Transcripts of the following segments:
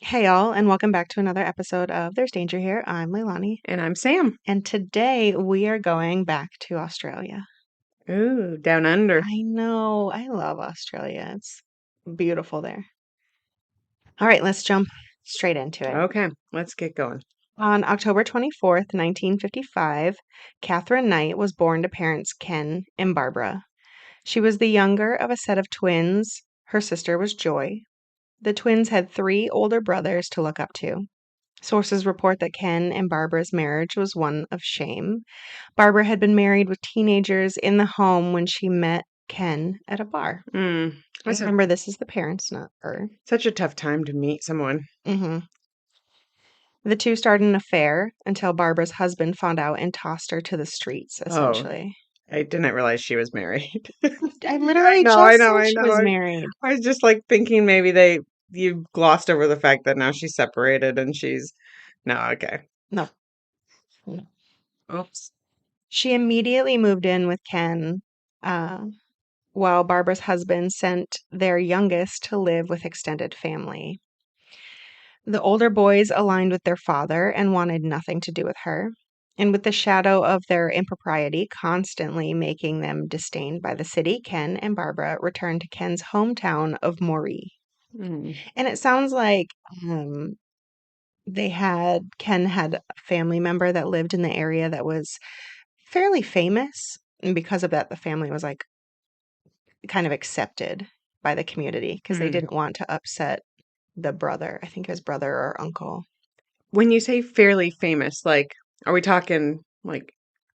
Hey, all, and welcome back to another episode of There's Danger Here. I'm Leilani, And I'm Sam. and today we are going back to Australia. Ooh, down under. I know, I love Australia. It's beautiful there. All right, let's jump straight into it. Okay, let's get going. On October 24th, 1955, Katherine Knight was born to parents Ken and Barbara. She was the younger of a set of twins. Her sister was Joy. The twins had three older brothers to look up to. Sources report that Ken and Barbara's marriage was one of shame. Barbara had been married with teenagers in the home when she met Ken at a bar. Mm, And that's remember, this is the parents, not her. such a tough time to meet someone. hmm The two started an affair until Barbara's husband found out and tossed her to the streets, Oh, essentially. I didn't realize she was married. I I literally know, just I know, said I she know. was married. I was just like thinking maybe you glossed over the fact that now she's separated and she's no, okay. No, no. Oops. She immediately moved in with Ken, uh, while Barbara's husband sent their youngest to live with extended family. The older boys aligned with their father and wanted nothing to do with her. And with the shadow of their impropriety constantly making them disdained by the city, Ken and Barbara returned to Ken's hometown of Moree. Mm, And it sounds like Ken had a family member that lived in the area that was fairly famous. And because of that, the family was like kind of accepted by the community because they mm. didn't want to upset the brother. I think his brother or uncle. When you say fairly famous, like, are we talking like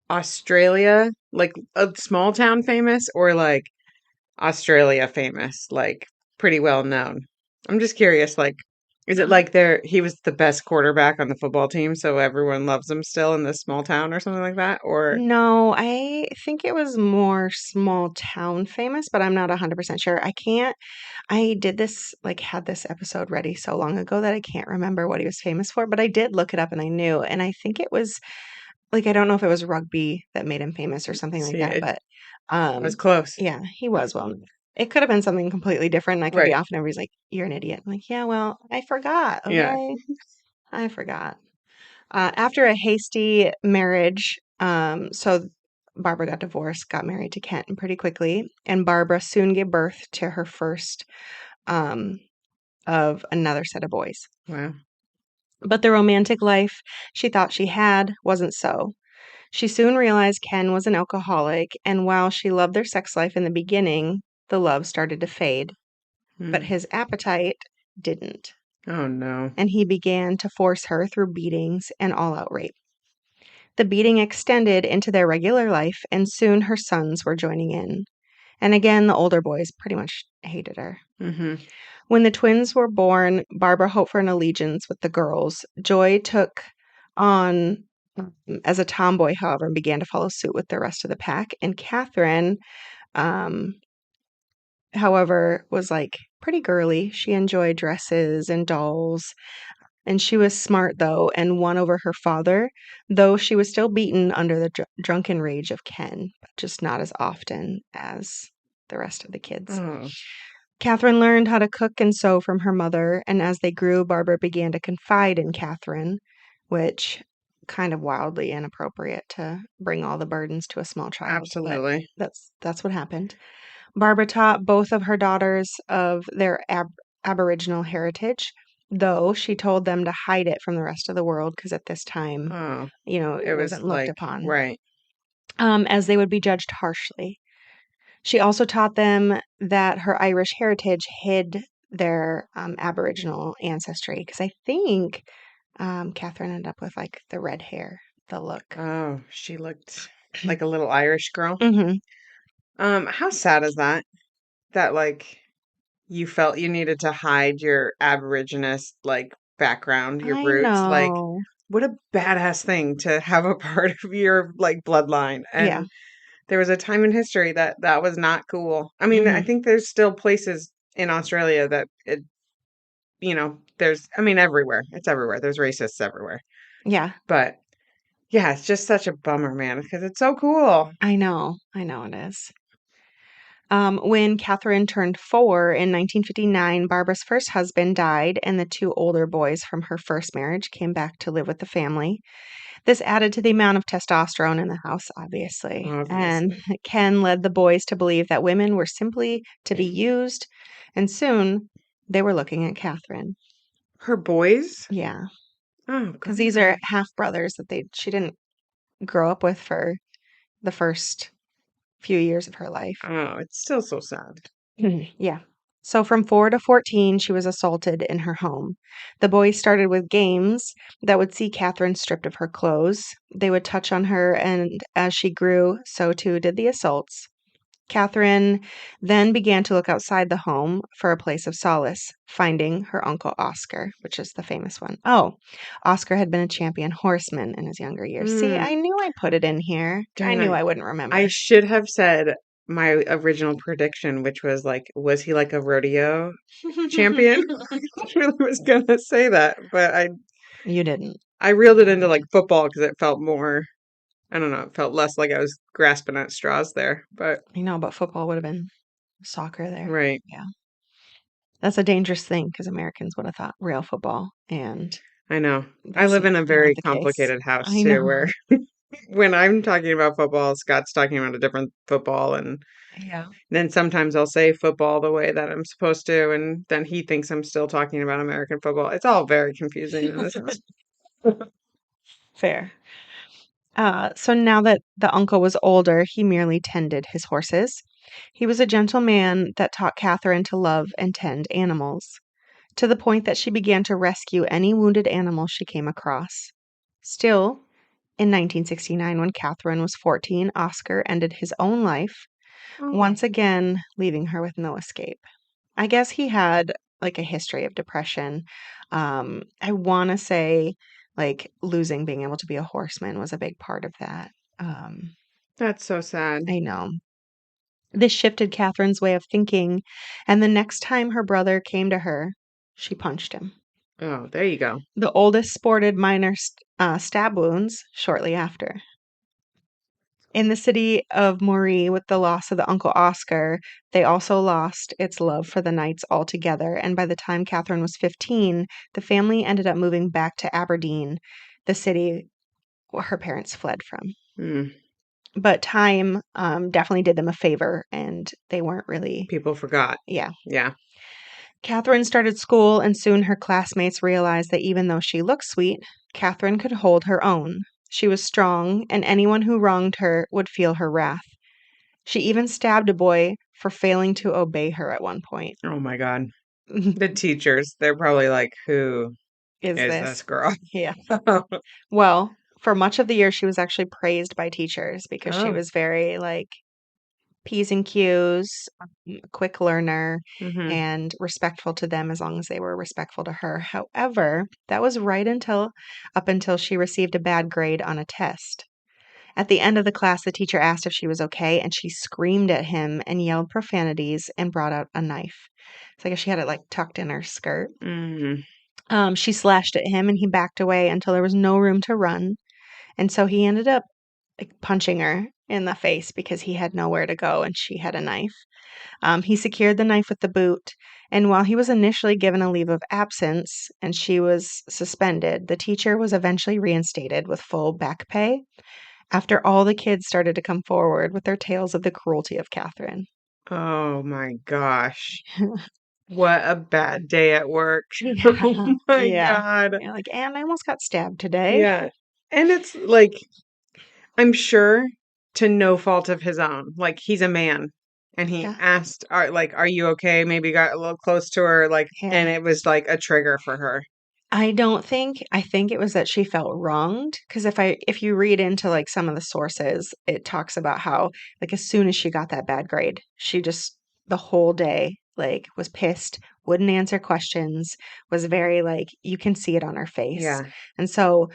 Australia, like a small town famous, or like Australia famous, like pretty well known? I'm just curious, like, is it like he was the best quarterback on the football team, so everyone loves him still in this small town or something like that? Or No, I think it was more small town famous, but I'm not 100% sure. I did this, like, had this episode ready so long ago that I can't remember what he was famous for, but I did look it up and I knew. And I think it was, like, I don't know if it was rugby that made him famous or something like see, that, it but was close. yeah, he was well known. It could have been something completely different, and I could be Right. off, and everybody's like, "You're an idiot." I'm like, "Yeah, well, I forgot, Yeah. okay? I forgot." After a hasty marriage, so Barbara got divorced, got married to Kent pretty quickly, and Barbara soon gave birth to her first um, of another set of boys. Wow. But the romantic life she thought she had wasn't so. She soon realized Ken was an alcoholic, and while she loved their sex life in the beginning, the love started to fade. But Hmm. his appetite didn't, Oh no. and he began to force her through beatings and all out rape. The beating extended into their regular life, and soon her sons were joining in. And again, the older boys pretty much hated her. Mm-hmm. When the twins were born, Barbara hoped for an allegiance with the girls. Joy took on as a tomboy, however, and began to follow suit with the rest of the pack. And Catherine, um, however, was like pretty girly. She enjoyed dresses and dolls. And she was smart, though, and won over her father, though she was still beaten under the drunken rage of Ken, but just not as often as the rest of the kids. Oh. Catherine learned how to cook and sew from her mother, and as they grew, Barbara began to confide in Catherine, which kind of wildly inappropriate to bring all the burdens to a small child, but Absolutely. that's what happened. Barbara taught both of her daughters of their Aboriginal heritage, though she told them to hide it from the rest of the world because at this time, Oh, it it was wasn't looked like, upon, right. as they would be judged harshly. She also taught them that her Irish heritage hid their Aboriginal ancestry because I think Catherine ended up with like the red hair, the look. Oh, she looked like a little Irish girl. hmm How sad is that? That like you felt you needed to hide your Aboriginist like background, your I roots. Like, know. what a badass thing to have a part of your like bloodline. Yeah. And there was a time in history that that was not cool. I mean, I hmm think there's still places in Australia that there's, I mean, everywhere. It's everywhere. There's racists everywhere. Yeah. But yeah, it's just such a bummer, man, because it's so cool. I know. I know it is. When Catherine turned 4 in 1959, Barbara's first husband died, and the two older boys from her first marriage came back to live with the family. This added to the amount of testosterone in the house, obviously, and Obviously. Ken led the boys to believe that women were simply to be used, and soon they were looking at Catherine. Her boys? Yeah, Oh, because these are God. half brothers that she didn't grow up with for the first few years of her life. Oh, it's still so sad. Yeah. So from 4 to 14, she was assaulted in her home. The boys started with games that would see Catherine stripped of her clothes. They would touch on her, and as she grew, so too did the assaults. Catherine then began to look outside the home for a place of solace, finding her uncle Oscar, which is the famous one. Oh, Oscar had been a champion horseman in his younger years. See, Mm, I knew I put it in here. I darn, knew I, I wouldn't I remember. should have said my original prediction, which was like, was he like a rodeo champion? I really was gonna say that, but You didn't. I reeled it into like football because it felt more, I don't know, it felt less like I was grasping at straws there. But I know, but football would have been soccer there. right, Yeah. That's a dangerous thing because Americans would have thought real football, and I know. I that's live in a not very the case. complicated house I too, know. where when I'm talking about football, Scott's talking about a different football, and Yeah. then sometimes I'll say football the way that I'm supposed to, and then he thinks I'm still talking about American football. It's all very confusing in this house. Fair. So now that the uncle was older, he merely tended his horses. He was a gentleman that taught Catherine to love and tend animals, to the point that she began to rescue any wounded animal she came across. Still, in 1969, when Catherine was 14, Oscar ended his own life, Oh, once again leaving her with no escape. I guess he had like a history of depression. I want to say like losing being able to be a horseman was a big part of that. Um, that's so sad. I know. This shifted Catherine's way of thinking, and the next time her brother came to her, she punched him. Oh, there you go. The oldest sported minor stab wounds shortly after. In the city of Moree, with the loss of the Uncle Oscar, they also lost its love for the Knights altogether, and by the time Catherine was 15, the family ended up moving back to Aberdeen, the city her parents fled from. Mm, But time definitely did them a favor, and they weren't really, people forgot. yeah. Yeah. Catherine started school, and soon her classmates realized that even though she looked sweet, Catherine could hold her own. She was strong, and anyone who wronged her would feel her wrath. She even stabbed a boy for failing to obey her at one point. Oh my God. The teachers, they're probably like, who Is is this? this girl? Yeah. Well, for much of the year, she was actually praised by teachers because she Oh. was very like P's and Q's, a quick learner, Mm-hmm. and respectful to them as long as they were respectful to her. However, that was right until up until she received a bad grade on a test. At the end of the class, the teacher asked if she was okay, and she screamed at him and yelled profanities and brought out a knife. It's like she had it like tucked in her skirt. Mm, She slashed at him and he backed away until there was no room to run. And so he ended up like punching her in the face because he had nowhere to go and she had a knife. He secured the knife with the boot. And while he was initially given a leave of absence and she was suspended, the teacher was eventually reinstated with full back pay after all the kids started to come forward with their tales of the cruelty of Catherine. oh my gosh. What a bad day at work. Oh Yeah. my Yeah. God. You're like, and I almost got stabbed today. Yeah. And it's like, I'm sure to no fault of his own. Like, he's a man. And he Yeah. asked, are you okay? Maybe got a little close to her, like, Yeah. and it was like a trigger for her. I think it was that she felt wronged because if you read into like some of the sources, it talks about how like as soon as she got that bad grade, she just the whole day like was pissed, wouldn't answer questions, was very like you can see it on her face. Yeah. And so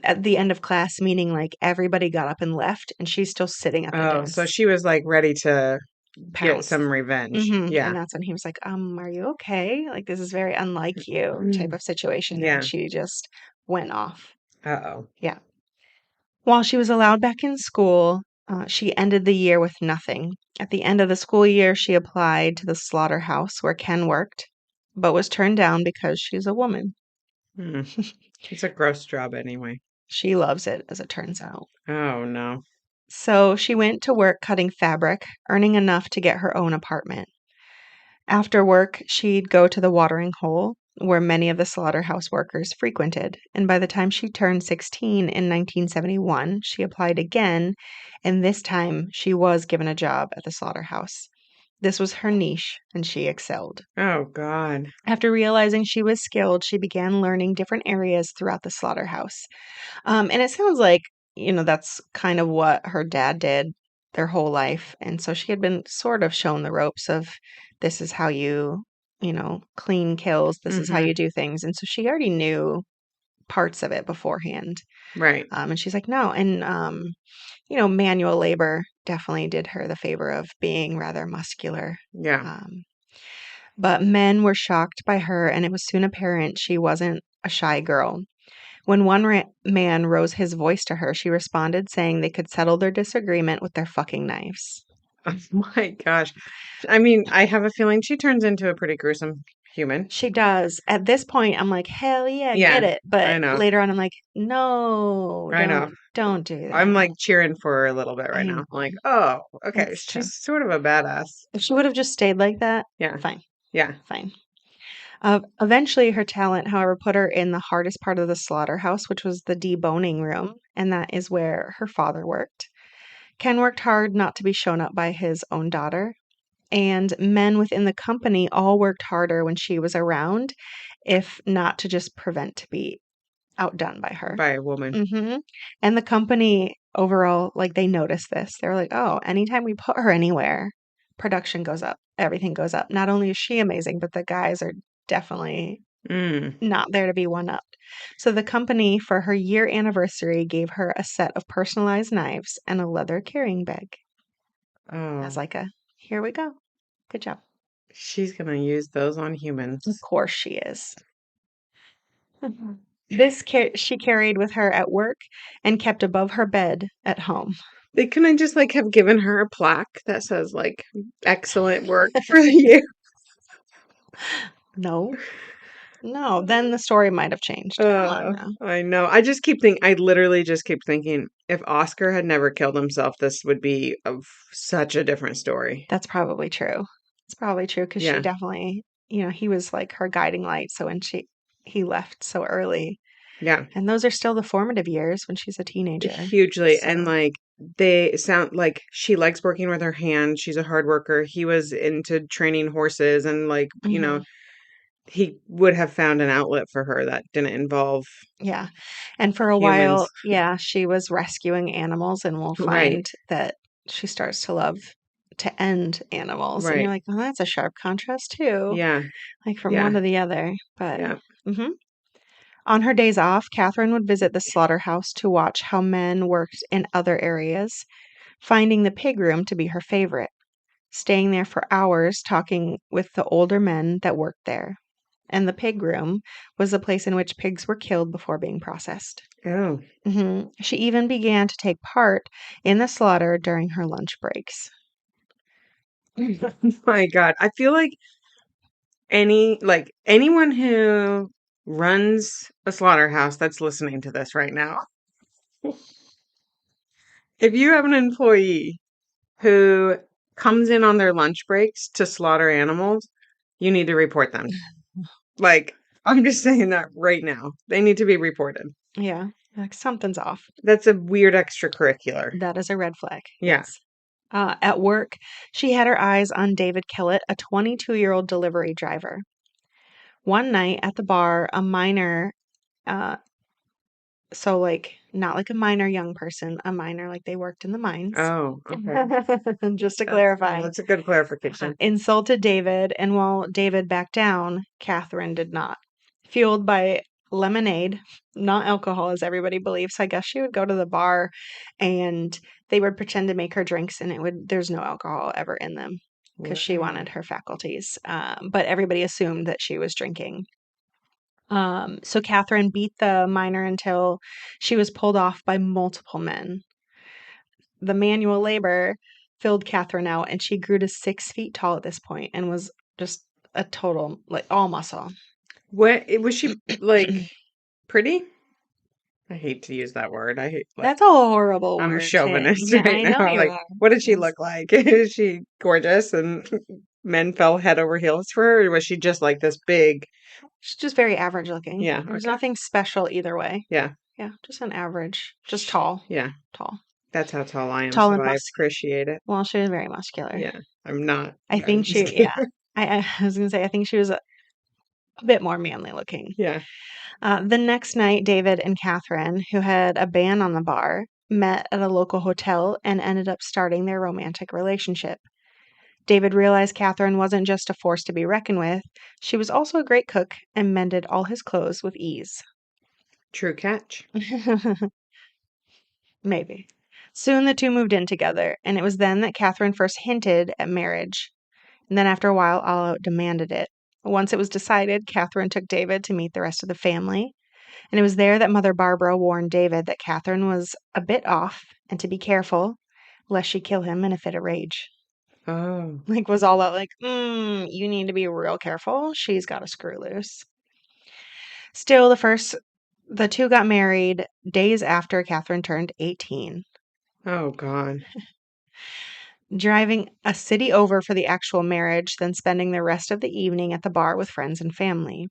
at the end of class, meaning like everybody got up and left and she's still sitting at the Oh, so desk, she was like ready to get pounced. some revenge. And Yeah. that's when he was like, are you okay? Like, this is very unlike you type of situation. And Yeah. she just went off. Uh-oh. Yeah. While she was allowed back in school, She ended the year with nothing. At the end of the school year, she applied to the slaughterhouse where Ken worked, but was turned down because she's a woman. Hmm. It's a gross job anyway. She loves it, as it turns out. Oh, no. So she went to work cutting fabric, earning enough to get her own apartment. After work, she'd go to the watering hole where many of the slaughterhouse workers frequented, and by the time she turned 16 in 1971, she applied again, and this time she was given a job at the slaughterhouse. This was her niche, and she excelled. Oh, God. After realizing she was skilled, she began learning different areas throughout the slaughterhouse. And it sounds like, that's kind of what her dad did their whole life. And so she had been sort of shown the ropes of this is how clean kills, this is how Mm-hmm. you do things. And so she already knew parts of it beforehand. Right. And she's like, no. And, manual labor definitely did her the favor of being rather muscular. Yeah. Um, but men were shocked by her, and it was soon apparent she wasn't a shy girl. When one man rose his voice to her, she responded saying they could settle their disagreement with their fucking knives. Oh, my gosh. I mean, I have a feeling she turns into a pretty gruesome human. She does. At this point, I'm like, hell yeah, Yeah, get it. I But know. later on, I'm like, no, I know. don't do I'm that. like cheering for her a little bit right I now. I'm know. like, oh, okay. It's true. She's sort of a badass. If she would have just stayed like that, Yeah. fine, Yeah. fine. Eventually, her talent, however, put her in the hardest part of the slaughterhouse, which was the deboning room, and that is where her father worked. Ken worked hard not to be shown up by his own daughter, and men within the company all worked harder when she was around, if not to just prevent to be outdone by her. By a woman. And the company overall, like they noticed this. They were like, oh, anytime we put her anywhere, production goes up, everything goes up. Not only is she amazing, but the guys are definitely Mm. not there to be one upped. So the company, for her year anniversary, gave her a set of personalized knives and a leather carrying bag as Oh, like a here we go. Good job. she's gonna use those on Of humans. course she is. She carried with her at work and kept above her bed at home. They couldn't just like have given her a plaque that says like excellent work for the year. No, no, then the story might have changed. Come on now. I know. I literally just keep thinking if Oscar had never killed himself, this would be such a different story. That's probably true. It's probably true because she Yeah. definitely, he was like her guiding light. So when he left so early, Yeah. and those are still the formative years when she's a teenager. Hugely. And So, like they sound like she likes working with her hands. She's a hard worker. He was into training horses and like, mhm. he would have found an outlet for her that didn't involve Yeah. And for a while, humans. yeah, she was rescuing animals, and we'll Right. find that she starts to love to end animals. And you're Right. like, oh, that's a sharp contrast too, Yeah. like from one Yeah. to the other. But Yeah. mhm. On her days off, Catherine would visit the slaughterhouse to watch how men worked in other areas, finding the pig room to be her favorite, staying there for hours talking with the older men that worked there. And the pig room was the place in which pigs were killed before being processed. Oh. She even began to take part in the slaughter during her lunch breaks. My God. I feel like anyone who runs a slaughterhouse that's listening to this right now, if you have an employee who comes in on their lunch breaks to slaughter animals, you need to report them. Like, I'm just saying that right now. They need to be reported. Yeah, like something's off. That's a weird extracurricular. That is a red flag. Yeah. Yes. At work, she had her eyes on David Kellett, a 22-year-old delivery driver. One night at the bar, a minor, uh, so like not like a minor young person, a minor like they worked in the mines. Oh, okay. Just to Well, clarify, that's a good clarification. insulted David, and while David backed down, Catherine did not. Fueled by lemonade, not alcohol, as everybody believes. I guess she would go to the bar and they would pretend to make her drinks, and there's no alcohol ever in them because she Wow. wanted her faculties. But everybody assumed that she was drinking. So Catherine beat the minor until she was pulled off by multiple men. the manual labor filled Catherine out, and she grew to 6 feet tall at this point and was just a total, like, all muscle. What was she like pretty? I hate to use that word. I hate like That's a horrible I'm a word to, chauvinist yeah, right I know now. you Like, are. what did she It's, look like? Is she gorgeous and men fell head over heels for her? Or was she just like this big? she's just very average looking. Yeah, There's okay. nothing special either way. Yeah, Yeah, just an average, just tall, yeah. tall, That's how tall I am, tall so and I muscular. appreciate it. Well, she was very muscular. Yeah, I'm not. I I'm think just she, kidding. yeah. I was gonna say, I think she was a bit more manly looking. Yeah. The next night, David and Catherine, who had a band on the bar, met at a local hotel and ended up starting their romantic relationship. David realized Catherine wasn't just a force to be reckoned with, she was also a great cook and mended all his clothes with ease. True catch. Maybe. Soon the two moved in together, and it was then that Catherine first hinted at marriage. And then after a while, All Out demanded it. Once it was decided, Catherine took David to meet the rest of the family. And it was there that Mother Barbara warned David that Catherine was a bit off and to be careful, lest she kill him in a fit of rage. Oh. Like, was all out like, you need to be real careful. She's got a screw loose. Still, the two got married days after Catherine turned 18. Oh God. Driving a city over for the actual marriage, then spending the rest of the evening at the bar with friends and family.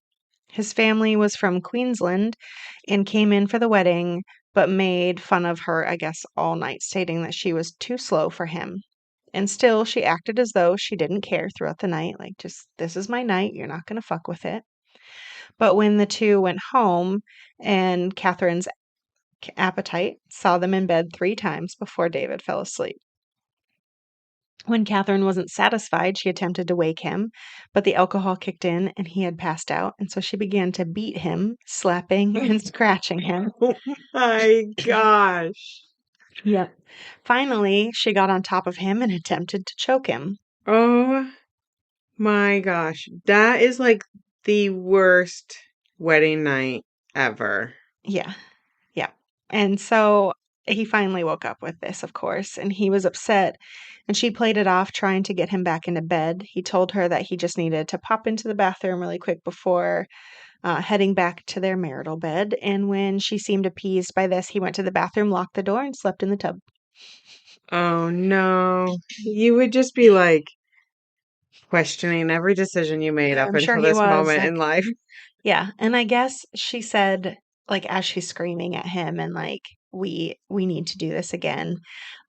His family was from Queensland and came in for the wedding, but made fun of her, I guess, all night, stating that she was too slow for him. And still, she acted as though she didn't care throughout the night, like, just, this is my night, you're not going to fuck with it. But when the two went home and Catherine's appetite saw them in bed 3 times before David fell asleep. When Catherine wasn't satisfied, she attempted to wake him, but the alcohol kicked in and he had passed out, and so she began to beat him, slapping and scratching him. Oh my gosh. Yep. Finally, she got on top of him and attempted to choke him. Oh my gosh. That is like the worst wedding night ever. Yeah. Yeah. And so he finally woke up with this, of course, and he was upset. And she played it off, trying to get him back into bed. He told her that he just needed to pop into the bathroom really quick before heading back to their marital bed. And when she seemed appeased by this, he went to the bathroom, locked the door, and slept in the tub. Oh no. You would just be like questioning every decision you made up I'm sure until he this was moment like, in life. yeah. And I guess she said, like, as she's screaming at him and like, we need to do this again.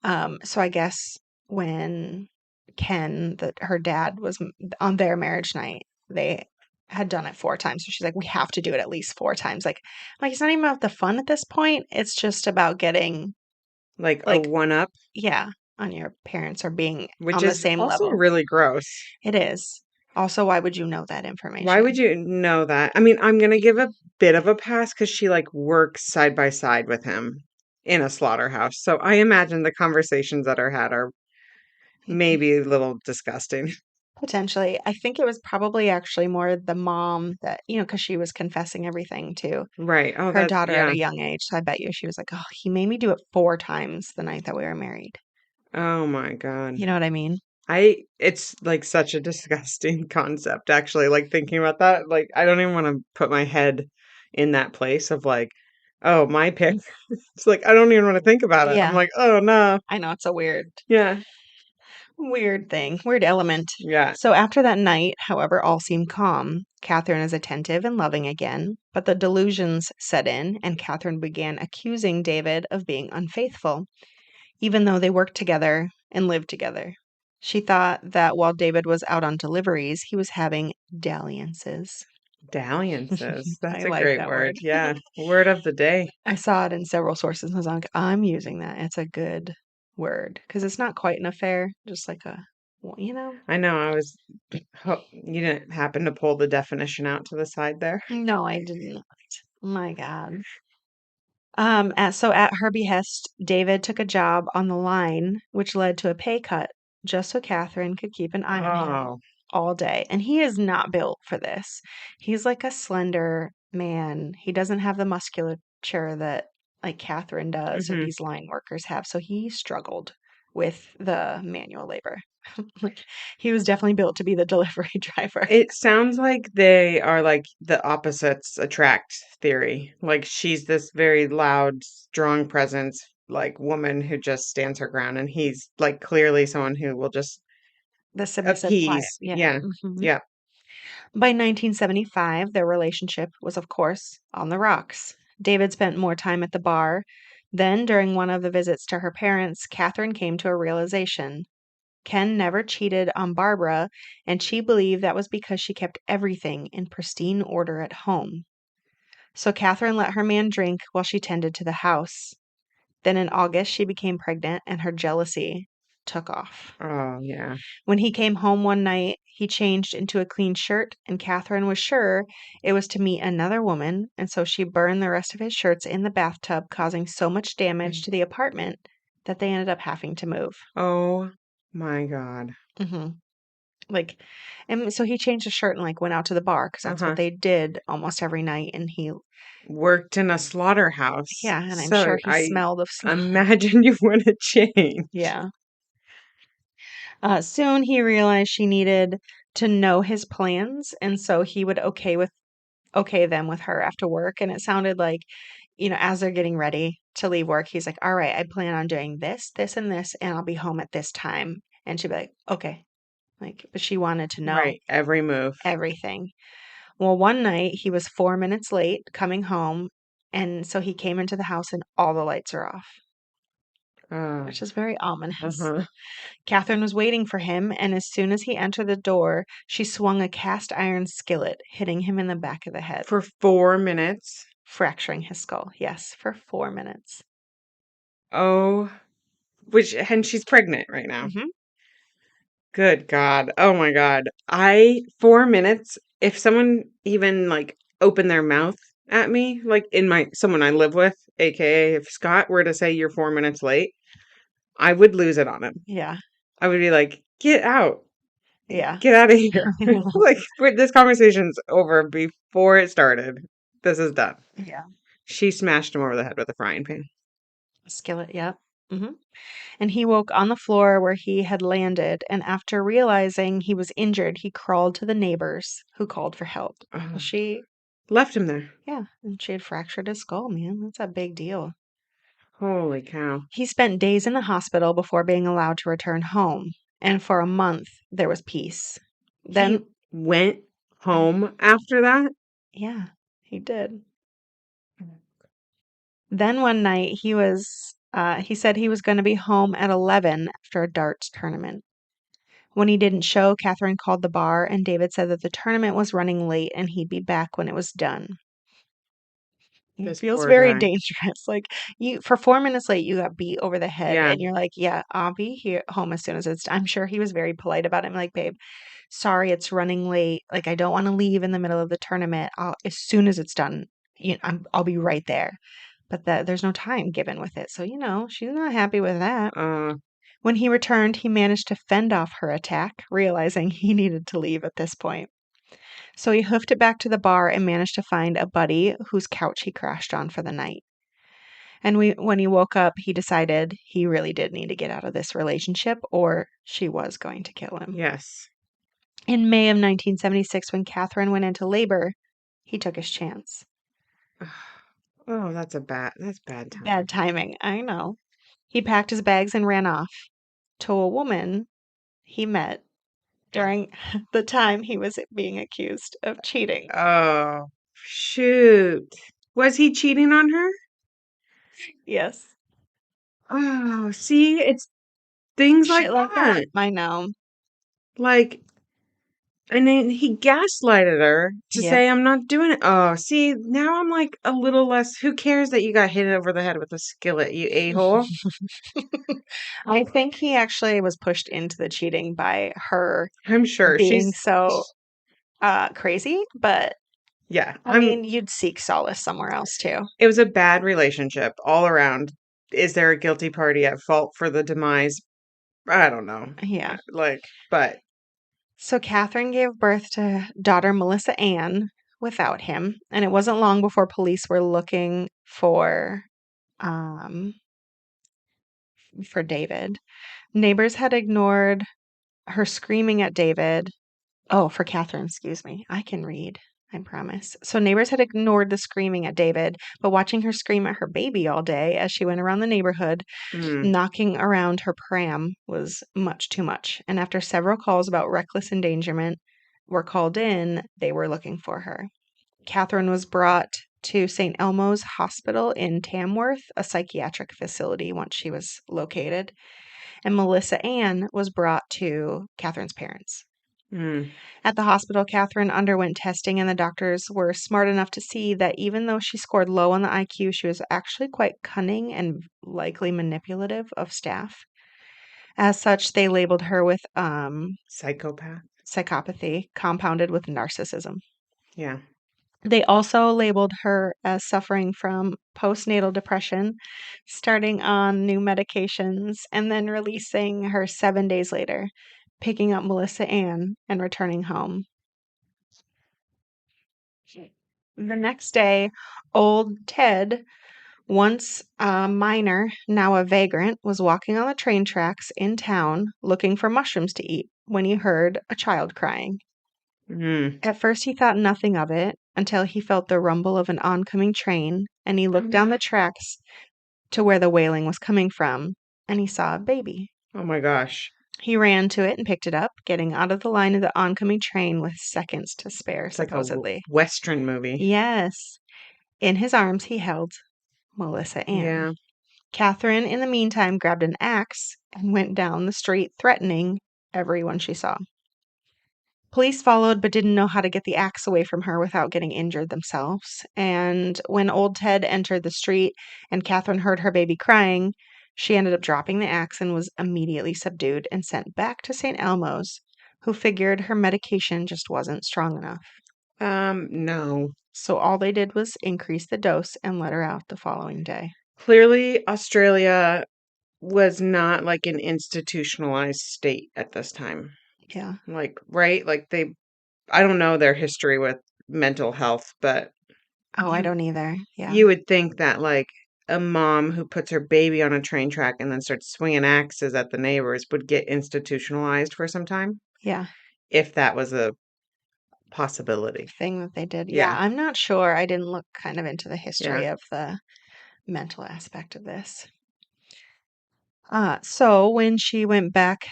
So I guess when Ken, that her dad was on their marriage night, they had done it 4 times. So she's like, we have to do it at least 4 times. Like it's not even about the fun at this point. It's just about getting Like a like, one up, yeah, on your parents or being which on the is same also level. really gross. It is. Also, why would you know that Why would information? you know that? I mean, I'm gonna give a bit of a pass because she like works side by side with him in a slaughterhouse. So I imagine the conversations that are had are maybe a little disgusting. Potentially. I think it was probably actually more the mom that, because she was confessing everything to Right. Oh, her that's daughter at yeah. a young age. So I bet you she was like, oh, he made me do it 4 times the night that we were married. Oh my God. You know what I mean? It's like such a disgusting concept, actually. Like thinking about that, like I don't even want to put my head in that place of like, oh, my pick. It's like I don't even want to think about it. I'm Yeah. like, oh no. I know it's a Yeah. weird thing, weird element. Yeah. So after that night, however, all seemed calm. Catherine is attentive and loving again, but the delusions set in, and Catherine began accusing David of being unfaithful, even though they worked together and lived together. She thought that while David was out on deliveries, he was having dalliances. Dalliances. That's I a like great that word. word. Yeah. Word of the day. I saw it in several sources and I was like, I'm using that. It's a good word because it's not quite an affair, just like a, well, I know you didn't happen to pull the definition out to the side there. No, I didn't. My God. So at her behest, David took a job on the line, which led to a pay cut, just so Catherine could keep an eye on him Oh, all day. And he is not built for this. He's like a slender man. He doesn't have the musculature that like Catherine does or Hmm. these line workers have. So he struggled with the manual labor. Like he was definitely built to be the delivery driver. It sounds like they are like the opposites attract theory. Like she's this very loud, strong presence, like woman who just stands her ground, and he's like clearly someone who will just The submissive, quiet. appease. Yeah. Yeah. Hmm. Yeah. By 1975, their relationship was, of course, on the rocks. David spent more time at the bar. Then, during one of the visits to her parents, Catherine came to a realization. Ken never cheated on Barbara, and she believed that was because she kept everything in pristine order at home. So Catherine let her man drink while she tended to the house. Then in August, she became pregnant, and her jealousy took off. Oh, yeah. When he came home one night, he changed into a clean shirt, and Catherine was sure it was to meet another woman, and so she burned the rest of his shirts in the bathtub, causing so much damage to the apartment that they ended up having to move. Oh my God. Hmm. Like, and so he changed his shirt and like went out to the bar because that's what Uh-huh. they did almost every night. And he, Worked in a slaughterhouse. yeah, and I'm So sure he I smelled of imagine you want to change. yeah. Soon he realized she needed to know his plans, and so he would okay them with her after work. And it sounded like, as they're getting ready to leave work, he's like, "All right, I plan on doing this, this, and this, and I'll be home at this time." And she'd be like, "Okay." Like, but she wanted to know Right. Every move. everything. Well, one night he was 4 minutes late coming home, and so he came into the house and all the lights are off, Uh, which is very ominous. uh-huh. Catherine was waiting for him, and as soon as he entered the door, she swung a cast iron skillet, hitting him in the back of the head, For 4 minutes. fracturing his skull. Yes, for 4 minutes. Oh, and she's pregnant right now. Hmm. Good God. Oh my God. 4 minutes, if someone even like opened their mouth at me, like someone I live with, aka if Scott were to say you're 4 minutes late, I would lose it on him. Yeah, I would be like, get out. yeah, Get out of here. Like, this conversation's over before it started. This is done. yeah. She smashed him over the head with a frying pan. Skillet, yep. Hmm. And he woke on the floor where he had landed, and after realizing he was injured, he crawled to the neighbors who called for help. Well, Oh, she, left him there. yeah, and she had fractured his skull, man. That's a big deal. Holy cow. He spent days in the hospital before being allowed to return home, and for a month there was peace. He Then, went home after that? yeah, he did. Then one night he said he was going to be home at 11 after a darts tournament. When he didn't show, Catherine called the bar, and David said that the tournament was running late and he'd be back when it was done. It This feels poor very guy. dangerous. Like for 4 minutes late, you got beat over the head, Yeah. and you're like, "Yeah, I'll be here home as soon as it's." I'm sure he was very polite about it. I'm like, "Babe, sorry, it's running late. Like I don't want to leave in the middle of the tournament. As soon as it's done, I'll be right there." But there's no time given with it, so she's not happy with that. Uh, When he returned, he managed to fend off her attack, realizing he needed to leave at this point. So he hoofed it back to the bar and managed to find a buddy whose couch he crashed on for the night. And when he woke up, he decided he really did need to get out of this relationship or she was going to kill him. yes. In May of 1976, when Catherine went into labor, he took his chance. Oh, that's bad Bad timing. timing, I know. He packed his bags and ran off to a woman he met during the time he was being accused of cheating. Oh, shoot. Was he cheating on her? Yes. Oh, see, it's things like Shit like that. that. I know. Like, and then he gaslighted her to Yep. say, I'm not doing it. Oh, see, now I'm like a little less. Who cares that you got hit over the head with a skillet, you a-hole? I think he actually was pushed into the cheating by her I'm sure being she's, so crazy, but yeah, I mean, you'd seek solace somewhere else too. it was a bad relationship all around. Is there a guilty party at fault for the demise? I don't know. Yeah. But So Catherine gave birth to daughter Melissa Ann without him, and it wasn't long before police were looking for um, for David. Neighbors had ignored her screaming at David. Oh, for Catherine, excuse me. I can read, I promise. So neighbors had ignored the screaming at David, but watching her scream at her baby all day as she went around the neighborhood, Mm. knocking around her pram was much too much. And after several calls about reckless endangerment were called in, they were looking for her. Catherine was brought to St. Elmo's Hospital in Tamworth, a psychiatric facility, once she was located. And Melissa Ann was brought to Catherine's parents. Mm. At the hospital, Catherine underwent testing, and the doctors were smart enough to see that even though she scored low on the IQ, she was actually quite cunning and likely manipulative of staff. As such, they labeled her with Psychopath. psychopathy compounded with narcissism. Yeah. They also labeled her as suffering from postnatal depression, starting on new medications, and then releasing her 7 days later, picking up Melissa Ann and returning home. The next day, old Ted, once a miner, now a vagrant, was walking on the train tracks in town looking for mushrooms to eat when he heard a child crying. Mm. At first, he thought nothing of it until he felt the rumble of an oncoming train, and he looked down the tracks to where the wailing was coming from, and he saw a baby. Oh my gosh. He ran to it and picked it up, getting out of the line of the oncoming train with seconds to spare, It's like a supposedly. Western movie. Yes. In his arms, he held Melissa Ann. Yeah. Catherine, in the meantime, grabbed an axe and went down the street, threatening everyone she saw. Police followed but didn't know how to get the axe away from her without getting injured themselves. And when old Ted entered the street and Catherine heard her baby crying, she ended up dropping the axe and was immediately subdued and sent back to St. Elmo's, who figured her medication just wasn't strong enough. No. So all they did was increase the dose and let her out the following day. Clearly, Australia was not like an institutionalized state at this time. Yeah. Like, right? I don't know their history with mental health, but Oh, I you don't either. Yeah. you would think that like a mom who puts her baby on a train track and then starts swinging axes at the neighbors would get institutionalized for some time, Yeah. if that was a possibility. Thing that they did. Yeah. Yeah. I'm not sure. I didn't look kind of into the history Yeah. of the mental aspect of this. So when she went back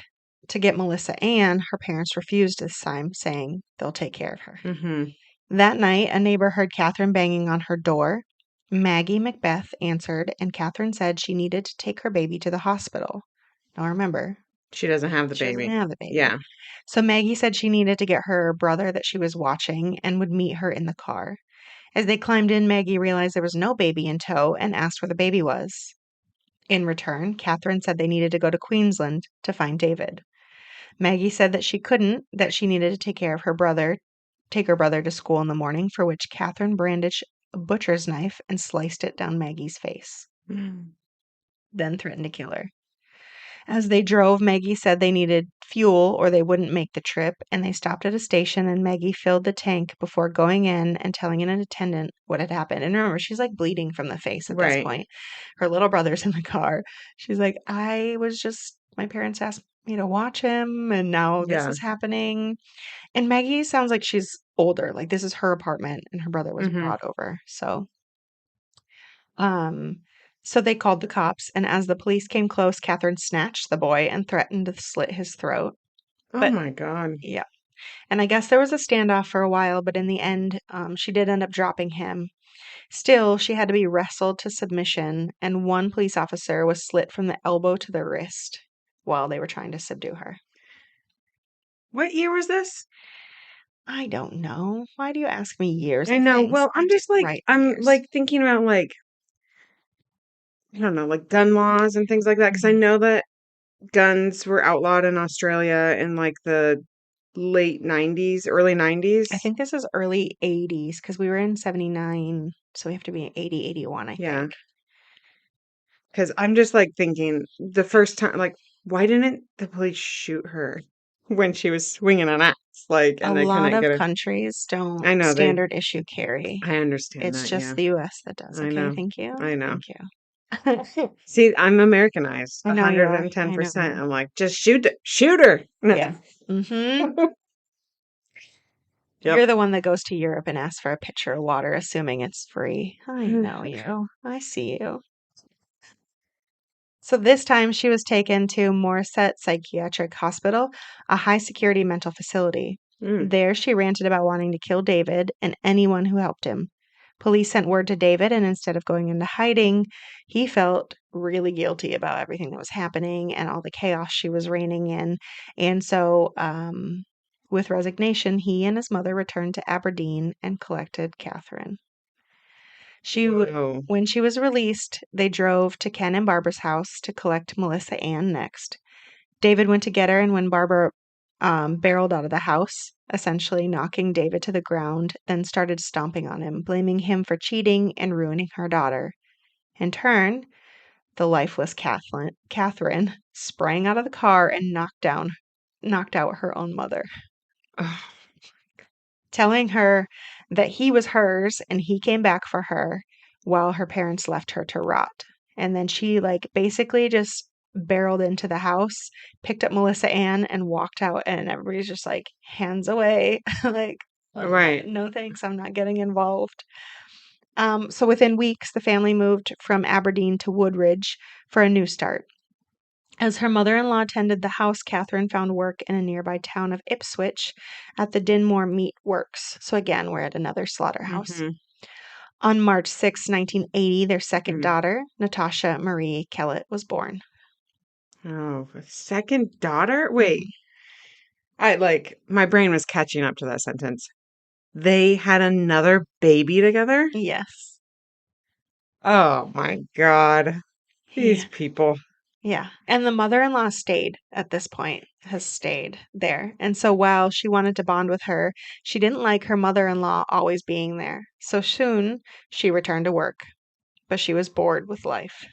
to get Melissa Ann, her parents refused this time, saying they'll take care of her. Mhm. That night, a neighbor heard Catherine banging on her door. Maggie Macbeth answered, and Catherine said she needed to take her baby to the hospital. Now remember, She doesn't have the she doesn't baby. have the baby. Yeah. So Maggie said she needed to get her brother that she was watching and would meet her in the car. As they climbed in, Maggie realized there was no baby in tow and asked where the baby was. In return, Catherine said they needed to go to Queensland to find David. Maggie said that she couldn't, that she needed to take her brother to school in the morning, for which Catherine brandished a butcher's knife and sliced it down Maggie's face, Mm. then threatened to kill her. As they drove, Maggie said they needed fuel or they wouldn't make the trip, and they stopped at a station and Maggie filled the tank before going in and telling an attendant what had happened. And remember, she's like bleeding from the face at this Right. point. Her little brother's in the car. She's like, my parents asked me to watch him, and now this Yeah. is happening. And Maggie sounds like she's older. Like this is her apartment and her brother was Mhm. brought over. Um, so they called the cops, and as the police came close, Catherine snatched the boy and threatened to slit his throat. Oh But my God. yeah, and I guess there was a standoff for a while, but in the end, she did end up dropping him. Still, she had to be wrestled to submission, and one police officer was slit from the elbow to the wrist while they were trying to subdue her. What year was this? I don't know. Why do you ask me years I of know. things? Well, I just write I'm years. like thinking about like I don't know, like gun laws and things like that because I Mhm. know that guns were outlawed in Australia in like the late 90s, early I 90s. think this is early 80s because we were in 79, so we have to be 80, 81, I Yeah. think. Because I'm just like thinking the first time, like, why didn't the police shoot her when she was swinging an axe? Like, A and they lot couldn't of get her. countries don't I know standard issue carry. I understand It's that. just Yeah. the US that does. I Okay, know. thank you. I know. Thank you. See, I'm Americanized, I know you are. I know you 110%. are. I'm like, just shoot her. Yeah. Mm-hmm. Yep. You're the one that goes to Europe and asks for a pitcher of water, assuming it's free. I know you. I see you. So this time she was taken to Morisset Psychiatric Hospital, a high security mental facility. Mm. There she ranted about wanting to kill David and anyone who helped him. Police sent word to David, and instead of going into hiding, he felt really guilty about everything that was happening and all the chaos she was reigning in. And so, with resignation, he and his mother returned to Aberdeen and collected Catherine. Whoa. When she was released, they drove to Ken and Barbara's house to collect Melissa Ann next. David went to get her, and when Barbara barreled out of the house, essentially knocking David to the ground, then started stomping on him, blaming him for cheating and ruining her daughter. In turn, the lifeless Catherine sprang out of the car and knocked out her own mother, Oh, telling her that he was hers and he came back for her while her parents left her to rot. And then she like basically just barreled into the house, picked up Melissa Ann and walked out, and everybody's just like hands away. Like, right. no thanks, I'm not getting involved. So within weeks, the family moved from Aberdeen to Woodridge for a new start. As her mother-in-law tended the house, Catherine found work in a nearby town of Ipswich at the Dinmore Meat Works. So again, we're at another slaughterhouse. Mm-hmm. On March 6, 1980, their second Mm. daughter, Natasha Marie Kellett, was born. Oh, a second daughter? Wait. Mhm. My brain was catching up to that sentence. They had another baby together? Yes. Oh my God. These Yeah. people. Yeah. And the mother-in-law stayed at this point, has stayed there. And so while she wanted to bond with her, she didn't like her mother-in-law always being there. So soon she returned to work, but she was bored with life.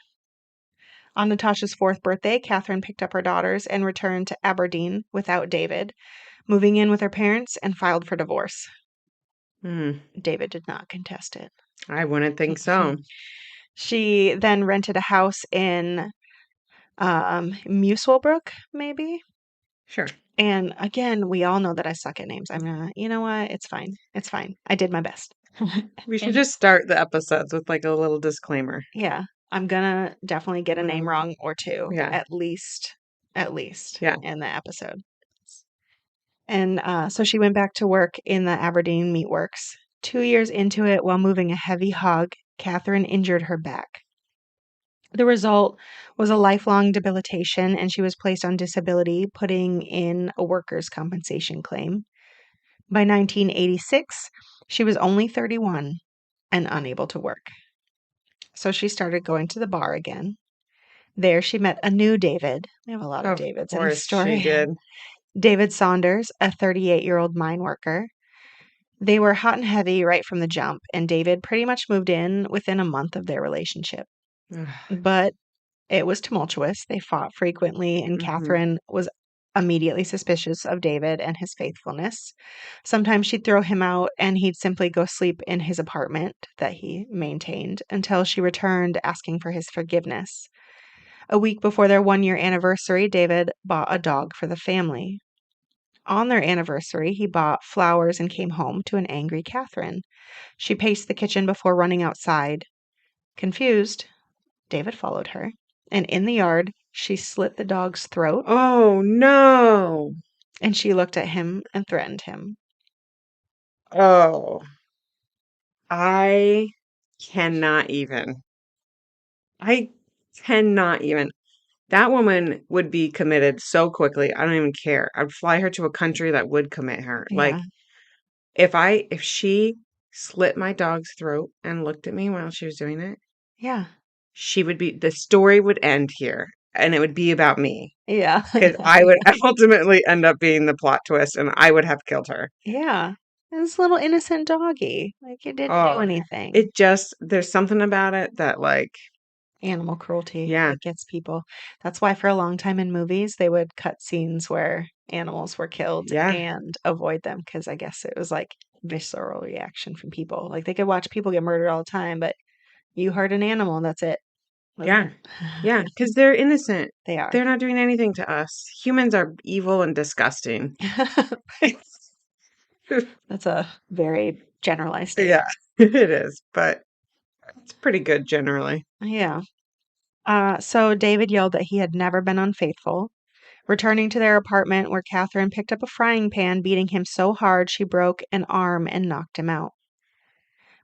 On Natasha's fourth birthday, Catherine picked up her daughters and returned to Aberdeen without David, moving in with her parents and filed for divorce. Hmm. David did not contest it. I wouldn't think so. She then rented a house in Muswellbrook, maybe. Sure. And again, we all know that I suck at names. I'm not, you know what? It's fine. It's fine. I did my best. We should And just start the episodes with like a little disclaimer. yeah, I'm gonna definitely get a name Um, wrong or two, yeah. at least Yeah. in the episode. And so she went back to work in the Aberdeen Meatworks. 2 years into it, while moving a heavy hog, Catherine injured her back. The result was a lifelong debilitation, and she was placed on disability, putting in a workers' compensation claim. By 1986, she was only 31 and unable to work. So she started going to the bar again. There, she met a new David. We have a lot of Of Davids in this course she story. did. David Saunders, a 38-year-old mine worker. They were hot and heavy right from the jump, and David pretty much moved in within a month of their relationship. But it was tumultuous. They fought frequently, and Mm-hmm. Catherine was immediately suspicious of David and his faithfulness. Sometimes she'd throw him out, and he'd simply go sleep in his apartment that he maintained until she returned asking for his forgiveness. A week before their 1 year anniversary, David bought a dog for the family. On their anniversary, he bought flowers and came home to an angry Catherine. She paced the kitchen before running outside. Confused, David followed her, and in the yard, she slit the dog's throat, Oh no. and she looked at him and threatened him. Oh, I cannot even. I cannot even. That woman would be committed so quickly. I don't even care. I'd fly her to a country that would commit her. Like Yeah, if she slit my dog's throat and looked at me while she was doing it, yeah, the story would end here and it would be about me yeah, because I would ultimately end up being the plot twist and I would have killed her. yeah. This little innocent doggy, like it didn't do Oh, anything. there's something about it that like, Animal cruelty yeah, that gets people. That's why for a long time in movies they would cut scenes where animals were killed yeah, and avoid them because I guess it was like visceral reaction from people. Like they could watch people get murdered all the time, but you hurt an animal, that's it. Yeah. Yeah, because they're innocent. They are. They're not doing anything to us. Humans are evil and disgusting. That's a very generalized Yeah, statement. it is, but it's pretty good generally. Yeah. So David yelled that he had never been unfaithful. Returning to their apartment, where Catherine picked up a frying pan, beating him so hard she broke an arm and knocked him out.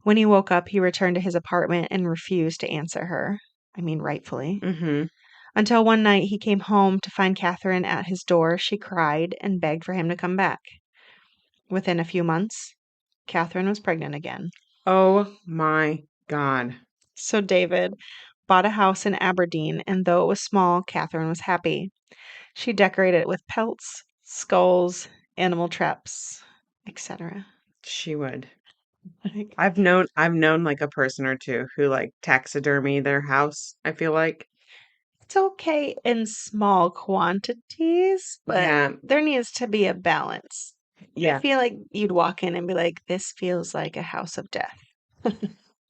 When he woke up, he returned to his apartment and refused to answer her. I mean, rightfully. Mm-hmm. Until one night he came home to find Catherine at his door. She cried and begged for him to come back. Within a few months, Catherine was pregnant again. Oh my God. So David bought a house in Aberdeen, and though it was small, Catherine was happy. She decorated it with pelts, skulls, animal traps, etc. She would. Like, I've known like a person or two who like taxidermy their house, I feel like. it's okay in small quantities, but Yeah. there needs to be a balance. I Yeah. feel like you'd walk in and be like, this feels like a house of death.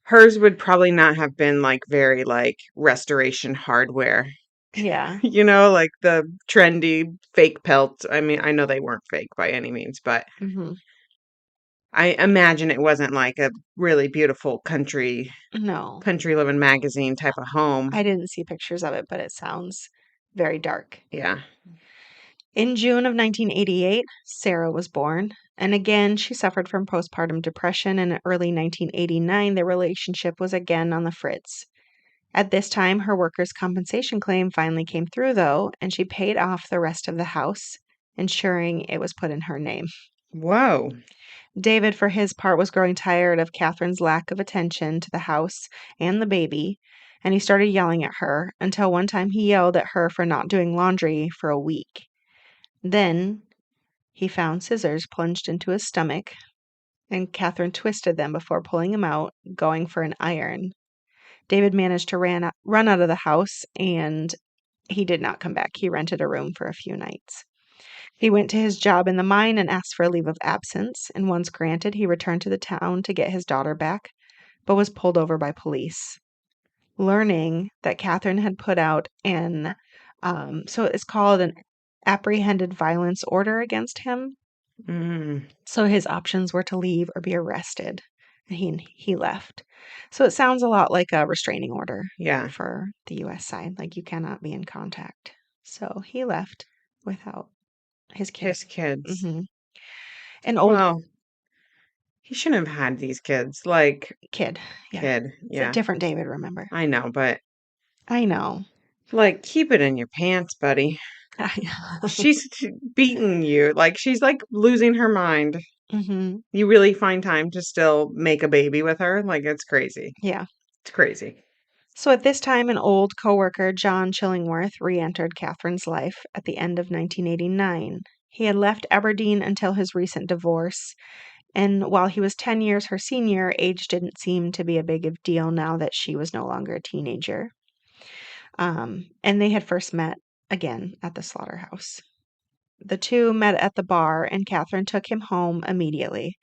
Hers would probably not have been like very like restoration hardware. Yeah. Like the trendy fake pelt. I mean, I know they weren't fake by any means, but Hmm. I imagine it wasn't like a really beautiful No, country living magazine type of home. I didn't see pictures of it, but it sounds very dark. Yeah. In June of 1988, Sarah was born, and again she suffered from postpartum depression, and in early 1989 their relationship was again on the fritz. At this time, her workers' compensation claim finally came through, though, and she paid off the rest of the house, ensuring it was put in her name. Whoa. David, for his part, was growing tired of Catherine's lack of attention to the house and the baby, and he started yelling at her until one time he yelled at her for not doing laundry for a week. Then he found scissors plunged into his stomach, and Catherine twisted them before pulling him out, going for an iron. David managed to run out of the house, and he did not come back. He rented a room for a few nights. He went to his job in the mine and asked for a leave of absence, and once granted, he returned to the town to get his daughter back, but was pulled over by police. Learning that Catherine had put out so it's called an apprehended violence order against him. Mm, So his options were to leave or be arrested, and he left. So it sounds a lot like a restraining order yeah. for the U.S. side, like you cannot be in contact. So he left without his kid. His kids. Hmm. An old Well, he shouldn't have had these kids. Like, kid, yeah. kid. It's a Yeah. different David, remember? I know, but I know. like, keep it in your pants, buddy. She's beating you. Like, she's like losing her mind. Hmm. You really find time to still make a baby with her? Like, it's crazy. Yeah. It's crazy. So at this time, an old coworker, John Chillingworth, re-entered Catherine's life at the end of 1989. He had left Aberdeen until his recent divorce, and while he was 10 years her senior, age didn't seem to be a big of deal now that she was no longer a teenager. And they had first met again at the slaughterhouse. The two met at the bar, and Catherine took him home immediately.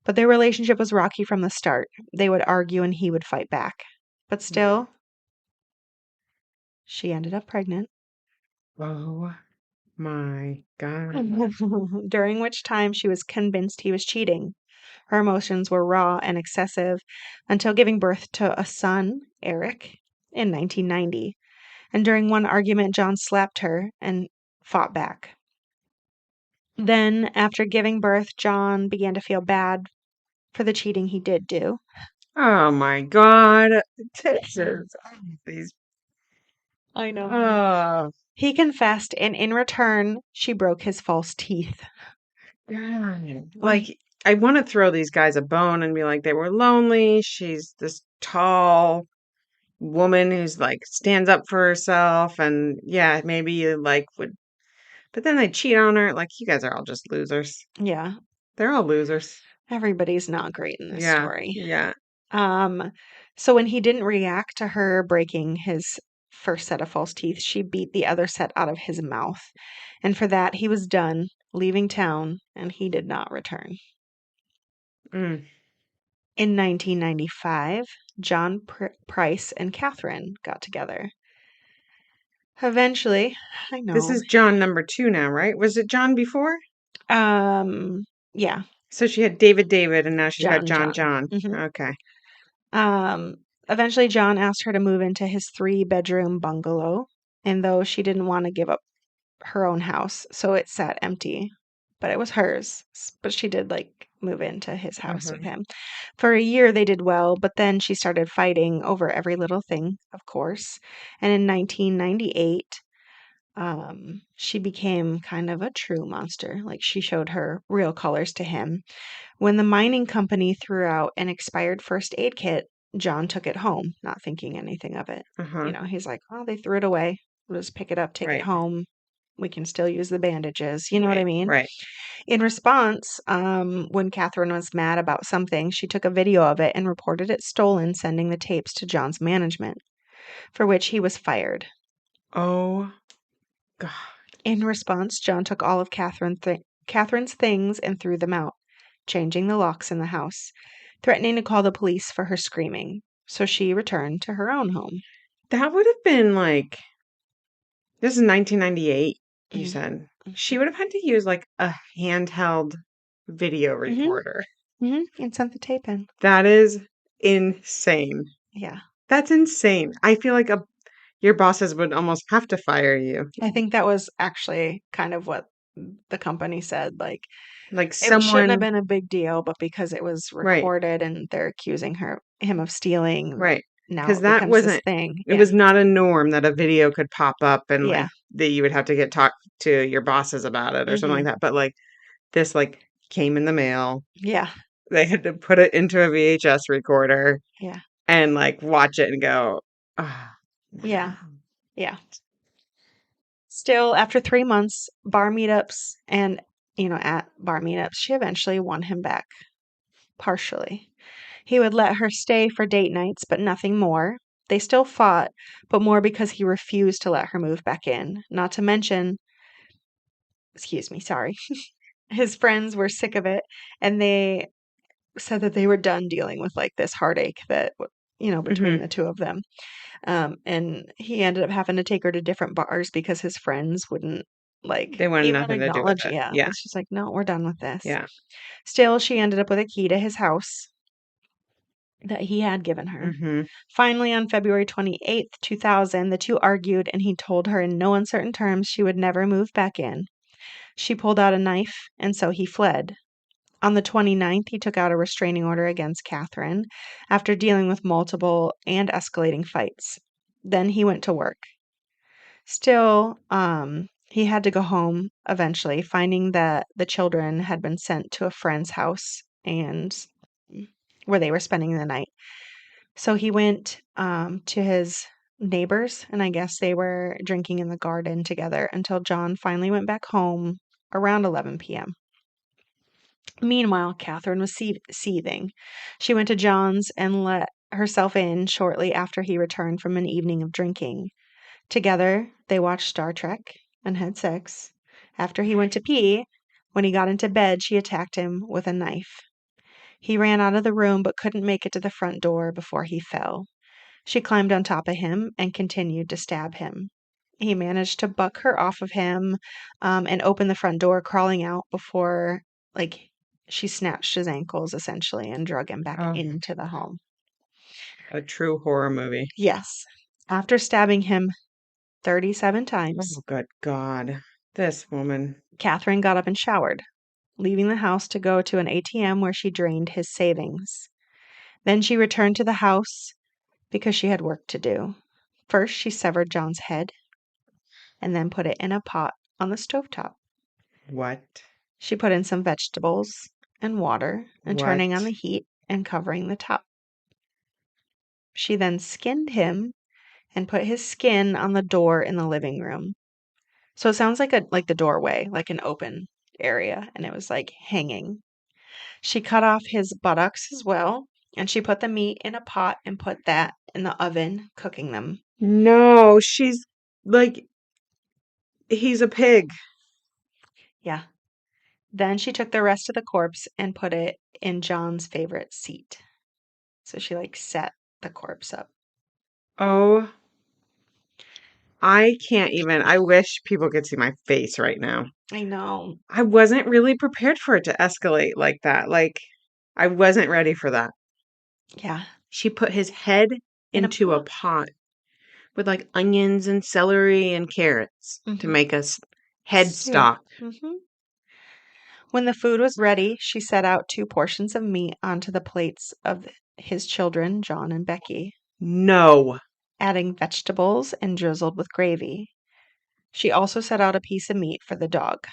But their relationship was rocky from the start. They would argue and he would fight back. But still, she ended up pregnant. Oh my God. During which time she was convinced he was cheating. Her emotions were raw and excessive until giving birth to a son, Eric, in 1990. And during one argument, John slapped her and fought back. Then, after giving birth, John began to feel bad for the cheating he did do. Oh my God. This is these. I know. Oh, He confessed, and in return, she broke his false teeth. God. When Like, he, I want to throw these guys a bone and be like, they were lonely. She's this tall woman who's like stands up for herself. And yeah, maybe you like would, but then they cheat on her. Like, you guys are all just losers. yeah, They're all losers. everybody's not great in this Yeah. story. Yeah. Um, so when he didn't react to her breaking his first set of false teeth, she beat the other set out of his mouth. And for that, he was done, leaving town, and he did not return. Mm. In 1995, John Price and Catherine got together. Eventually, I This know. is John number 2 now, right? Was it John before? Um, yeah, So she had David, and now she's got John, John John. John. hmm Okay. Um, Eventually, John asked her to move into his 3-bedroom bungalow, and though she didn't want to give up her own house, so it sat empty, but it was hers. But she did like move into his house with Mhm. him. For a year, they did well, but then she started fighting over every little thing, of course. And in 1998, she became kind of a true monster. Like she showed her real colors to him. When the mining company threw out an expired first aid kit, John took it home, not thinking anything of it. Uh-huh. He's like, oh, they threw it away. We'll just pick it up, take it Right. home. We can still use the bandages. You know what I Right. mean? Right. In response, when Catherine was mad about something, she took a video of it and reported it stolen, sending the tapes to John's management, for which he was fired. Oh God. In response, John took all of Catherine's things and threw them out, changing the locks in the house, threatening to call the police for her screaming. So she returned to her own home. That would have been like this is 1998, you Mm-hmm. said. She would have had to use like a handheld video Mm-hmm. recorder. And sent the tape in. That is insane. Yeah. That's insane. I feel like your bosses would almost have to fire you. I think that was actually kind of what the company said. Like, Like it shouldn't have someone, been a big deal, but because it was right, recorded and they're accusing him of stealing, right. now Because it that becomes this wasn't, thing. it Yeah. was not a norm that a video could pop up and like Yeah. that you would have to get talked to your bosses about it or something Mm-hmm. like that. But like this, like came in the mail. Yeah. They had to put it into a VHS recorder Yeah. and like watch it and go, oh, Yeah. wow. Yeah. Still, after 3 months, bar meetups and, at bar meetups, she eventually won him back, partially. He would let her stay for date nights, but nothing more. They still fought, but more because he refused to let her move back in. Not to mention, excuse me, sorry, his friends were sick of it, and they said that they were done dealing with like this heartache that, between Hmm. the two of them. And he ended up having to take her to different bars because his friends wouldn't like They wanted even nothing to do with acknowledge. it. Yeah, Yeah. it's just like, no, we're done with this. Yeah. Still, she ended up with a key to his house that he had given her. Hmm. Finally, on February 28th, 2000, the two argued, and he told her in no uncertain terms she would never move back in. She pulled out a knife, and so he fled. On the 29th, he took out a restraining order against Catherine after dealing with multiple and escalating fights. Then he went to work. Still, he had to go home eventually, finding that the children had been sent to a friend's house and where they were spending the night. So he went to his neighbors, and I guess they were drinking in the garden together until John finally went back home around 11 p.m. Meanwhile, Catherine was seething. She went to John's and let herself in shortly after he returned from an evening of drinking. Together, they watched Star Trek and had sex. After he went to pee, when he got into bed, she attacked him with a knife. He ran out of the room but couldn't make it to the front door before he fell. She climbed on top of him and continued to stab him. He managed to buck her off of him and open the front door, crawling out before, like, she snatched his ankles essentially and drug him back Oh, into the home. a true horror movie. Yes. After stabbing him 37 Oh, times, good God. This woman. Catherine got up and showered, leaving the house to go to an ATM where she drained his savings. Then she returned to the house because she had work to do. First, she severed John's head and then put it in a pot on the stovetop. What? She put in some vegetables and water and turning on the What? heat and covering the top. She then skinned him and put his skin on the door in the living room. So it sounds like the doorway, like an open area, and it was like hanging. She cut off his buttocks as well, and she put the meat in a pot and put that in the oven, cooking them. No, she's like, he's a pig. Yeah. Then she took the rest of the corpse and put it in John's favorite seat. So she like set the corpse up. Oh, I can't even. I wish people could see my face right now. I know. I wasn't really prepared for it to escalate like that. Like, I wasn't ready for that. Yeah. She put his head In a into a pot. pot with like onions and celery and carrots to Mm-hmm. make us head Soup. stock. Mm-hmm. When the food was ready, she set out 2 portions of meat onto the plates of his children, John and Becky, No, adding vegetables and drizzled with gravy. She also set out a piece of meat for the dog.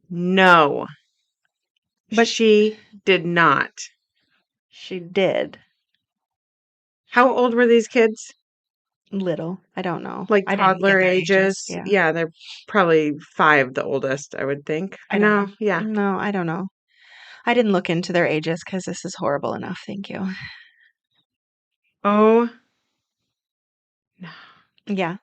no, But she did not. she did. How old were these kids? Little. I don't know. Like I didn't get toddler their ages. ages? Yeah. Yeah, they're probably 5, the oldest, I would think. I don't know. No, yeah. No, I don't know. I didn't look into their ages because this is horrible enough. Thank you. Oh, no. Yeah.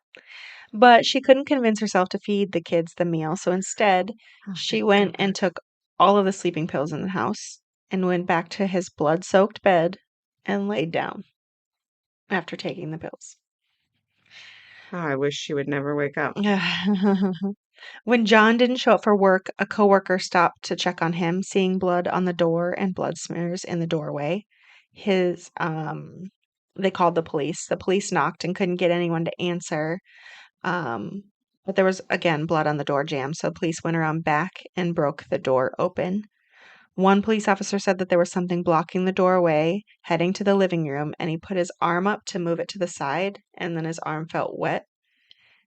But she couldn't convince herself to feed the kids the meal. So instead, Oh, she thank went God. and took all of the sleeping pills in the house and went back to his blood soaked bed and laid down after taking the pills. Oh, I wish she would never wake up. When John didn't show up for work, a coworker stopped to check on him, seeing blood on the door and blood smears in the doorway. His they called the police. The police knocked and couldn't get anyone to answer. Um, but there was again blood on the door jamb, so police went around back and broke the door open. One police officer said that there was something blocking the doorway heading to the living room, and he put his arm up to move it to the side, and then his arm felt wet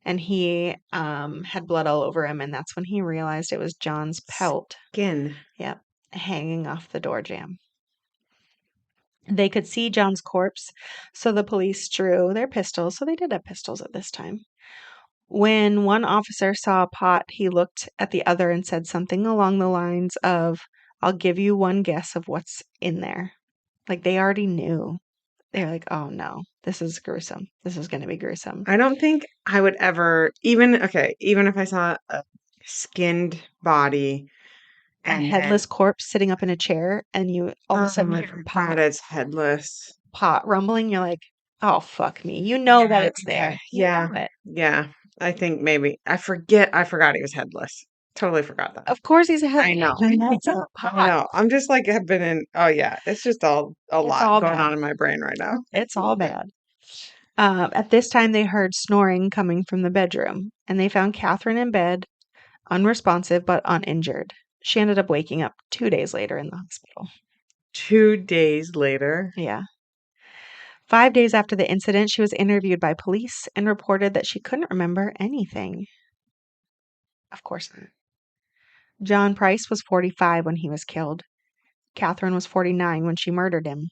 and he had blood all over him, and that's when he realized it was John's pelt. Skin. Yep, hanging off the door jamb. They could see John's corpse, so the police drew their pistols. So they did have pistols at this time. When one officer saw a pot, he looked at the other and said something along the lines of, "I'll give you one guess of what's in there." Like they already knew. They're like, "Oh no, this is gruesome. This is going to be gruesome." I don't think I would ever, even, okay, even if I saw a skinned body A and then, headless corpse sitting up in a chair, and you all of a oh sudden my hear God, pot it's headless. pot rumbling. You're like, "Oh fuck me!" You know that Yeah, it's okay. there. You Yeah. know it. Yeah. I think maybe I forgot he was headless. Totally forgot that. Of course, he's a I know. It's a I pot. know. I'm just like have been in oh yeah, it's just all a It's lot all going bad. on in my brain right now. It's all bad. At this time, they heard snoring coming from the bedroom, and they found Catherine in bed, unresponsive but uninjured. She ended up waking up 2 days later in the hospital. 2 days later. Yeah. 5 days after the incident, she was interviewed by police and reported that she couldn't remember anything. Of course not. John Price was 45 when he was killed. Catherine was 49 when she murdered him.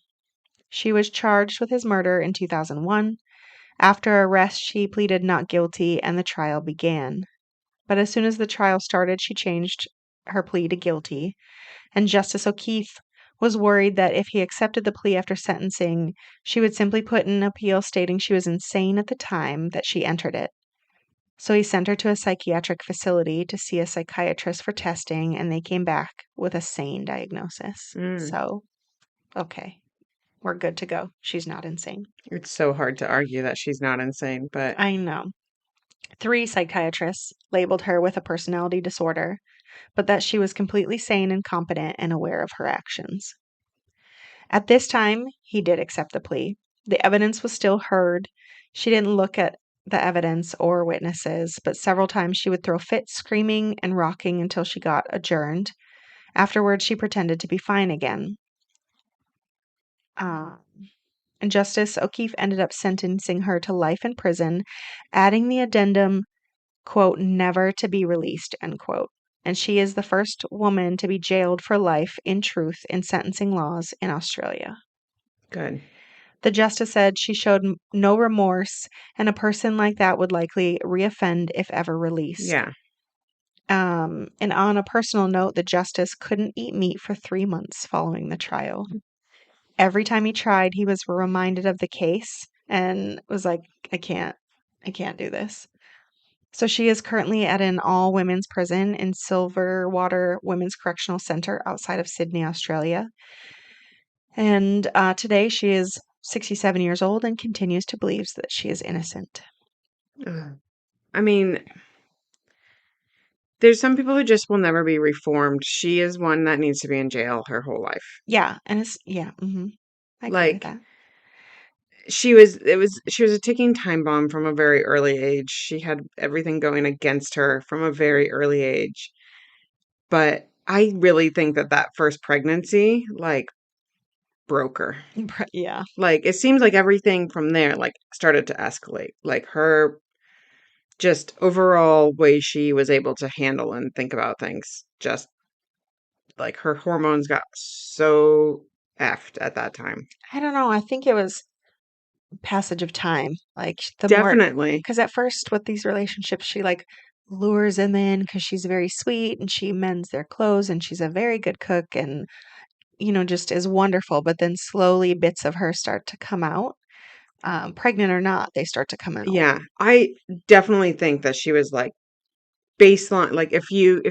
She was charged with his murder in 2001. After arrest, she pleaded not guilty and the trial began. But as soon as the trial started, she changed her plea to guilty. And Justice O'Keefe was worried that if he accepted the plea after sentencing, she would simply put in an appeal stating she was insane at the time that she entered it. So he sent her to a psychiatric facility to see a psychiatrist for testing, and they came back with a sane diagnosis. Mm, So, okay, we're good to go. She's not insane. it's so hard to argue that she's not insane, but I know. 3 psychiatrists labeled her with a personality disorder, but that she was completely sane and competent and aware of her actions. At this time, he did accept the plea. The evidence was still heard. She didn't look at the evidence or witnesses, but several times she would throw fits, screaming and rocking until she got adjourned. Afterwards, she pretended to be fine again. Uh, and Justice O'Keefe ended up sentencing her to life in prison, adding the addendum, quote, "never to be released," end quote. And she is the first woman to be jailed for life in truth in sentencing laws in Australia. good. The justice said she showed no remorse, and a person like that would likely reoffend if ever released. Yeah. And on a personal note, the justice couldn't eat meat for 3 months following the trial. Every time he tried, he was reminded of the case and was like, I can't do this. So she is currently at an all women's prison in Silverwater Women's Correctional Center outside of Sydney, Australia. And today she is 67 years old and continues to believe that she is innocent. Ugh. I mean, there's some people who just will never be reformed. She is one that needs to be in jail her whole life. Yeah, and I agree with Like that. she was a ticking time bomb from a very early age. She had everything going against her from a very early age. But I really think that that first pregnancy, like, broke her. Yeah. Like, it seems like everything from there, like, started to escalate. Like, her just overall way she was able to handle and think about things, just like her hormones got so effed at that time. I don't know. I think it was passage of time. Like the more, Definitely. because at first with these relationships, she like lures them in because she's very sweet and she mends their clothes and she's a very good cook and, just is wonderful. But then slowly bits of her start to come out. Pregnant or not, they start to come out. Yeah. I definitely think that she was like baseline, like if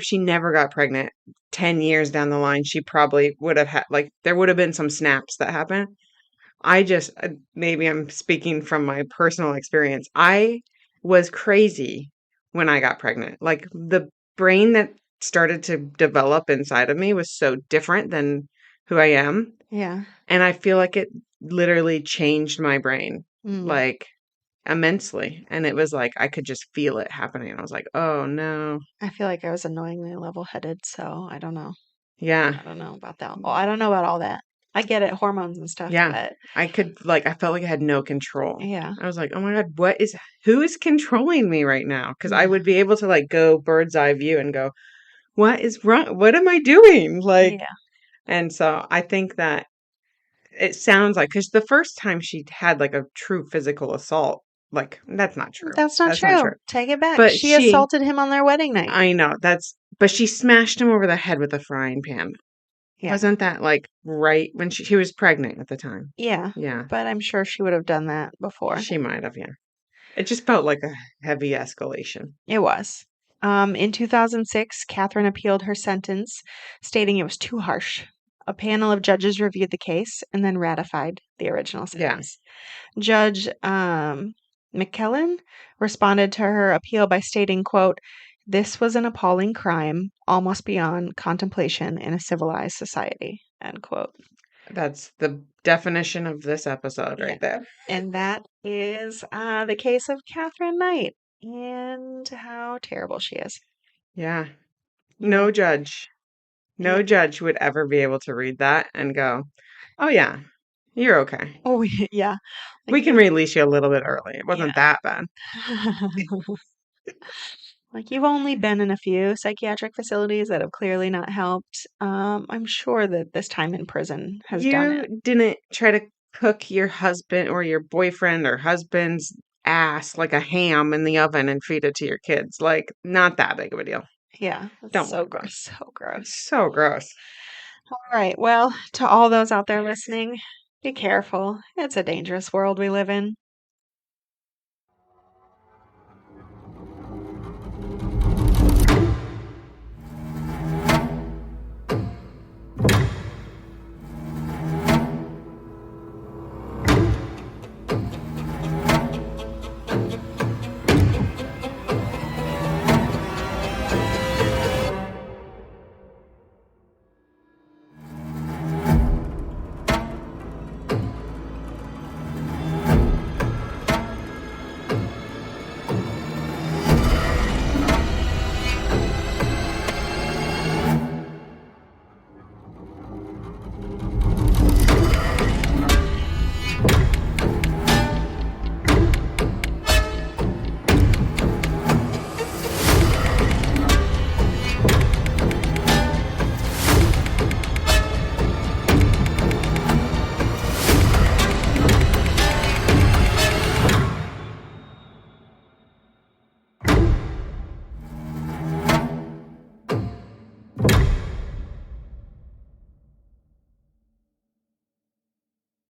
she never got pregnant 10 years down the line, she probably would have had, like, there would have been some snaps that happened. I just, maybe I'm speaking from my personal experience. I was crazy when I got pregnant. Like, the brain that started to develop inside of me was so different than who I am. Yeah. And I feel like it literally changed my brain, Mm. like, immensely. And it was like, I could just feel it happening. I was like, oh no. I feel like I was annoyingly level-headed, so I don't know. Yeah. I don't know about that. Well, I don't know about all that. I get it, hormones and stuff, Yeah. but I could, like, I felt like I had no control. yeah. I was like, "Oh my god, who is controlling me right now?" Because I Yeah. would be able to, like, go bird's eye view and go, "What is wrong? What am I doing?" Like, Yeah. and so I think that it sounds like, because the first time she had, like, a true physical assault, like, that's not true. That's not That's not true. true. Take it back. But She assaulted him on their wedding night. I know, but she smashed him over the head with a frying pan. Yeah. Wasn't that, like, right when she was pregnant at the time? Yeah. Yeah, But I'm sure she would have done that before. she might have, yeah. It just felt like a heavy escalation. It was. In 2006, Catherine appealed her sentence, stating it was too harsh. A panel of judges reviewed the case and then ratified the original Yeah, sentence. Judge McKellen responded to her appeal by stating, quote, "This was an appalling crime, almost beyond contemplation in a civilized society," end quote. that's the definition of this episode Yeah. right there. And that is the case of Katherine Knight and how terrible she is. Yeah. Yeah. No judge. Yeah. No judge would ever be able to read that and go, "Oh yeah, you're okay. Oh, yeah. Like We can you, release you a little bit early. It yeah. wasn't that bad." Like you've only been in a few psychiatric facilities that have clearly not helped. I'm sure that this time in prison has done You it. didn't try to cook your husband or your boyfriend or husband's ass like a ham in the oven and feed it to your kids. Like, not that big of a deal. Yeah, that's Don't so worry about gross. it. So gross. It's so gross. All right. Well, to all those out there listening, be careful. It's a dangerous world we live in.